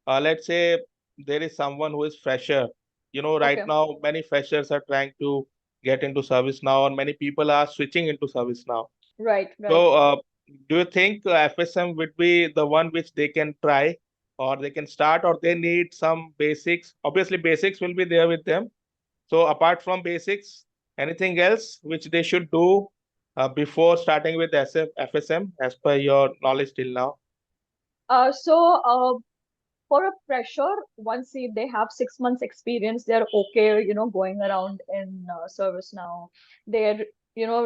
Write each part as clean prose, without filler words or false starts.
let's say there is someone who is fresher. Right Okay. now many freshers are trying to get into ServiceNow, and many people are switching into ServiceNow. Right, right. So, do you think FSM would be the one which they can try, or they can start, or they need some basics? Obviously, basics will be there with them. So, apart from basics, anything else which they should do before starting with FSM, as per your knowledge till now? So for a fresher, once they have 6 months experience, they're okay, going around in ServiceNow. They're,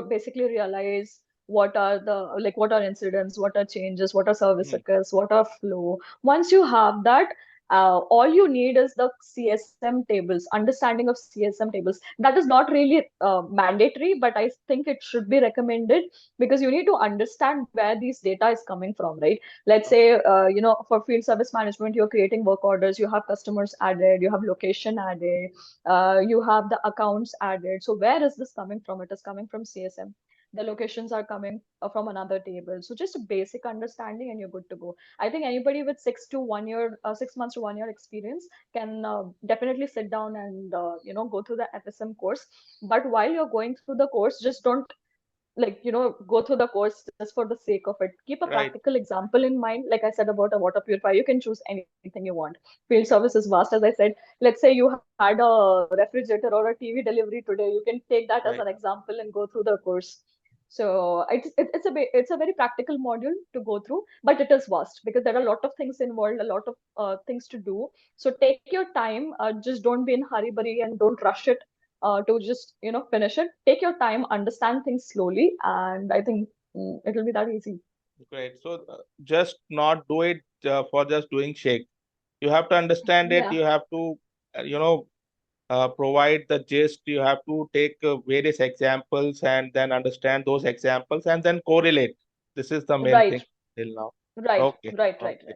basically realize what are incidents, what are changes, what are service Hmm. occurs, what are flow. Once you have that, all you need is the CSM tables, understanding of CSM tables. That is not really mandatory, but I think it should be recommended because you need to understand where these data is coming from, right? Let's say, for field service management, you're creating work orders, you have customers added, you have location added, you have the accounts added. So where is this coming from? It is coming from CSM. The locations are coming from another table. So just a basic understanding and you're good to go. I think anybody with 6 months to 1 year experience can definitely sit down and go through the FSM course. But while you're going through the course, just don't go through the course just for the sake of it. Keep a Right, practical example in mind. Like I said about a water purifier, you can choose anything you want. Field service is vast, as I said. Let's say you had a refrigerator or a TV delivery today, you can take that as an right. example and go through the course. So it's a very practical module to go through, but it is vast because there are a lot of things involved, a lot of things to do. So take your time, just don't be in hurry burry and don't rush it to just finish it. Take your time, understand things slowly, and I think it'll be that easy. Great. So, just not do it for just doing shake. You have to understand it. Yeah, You have to, provide the gist. You have to take various examples and then understand those examples and then correlate. This is the main thing right, till now. right, Okay. right, right, Okay. right.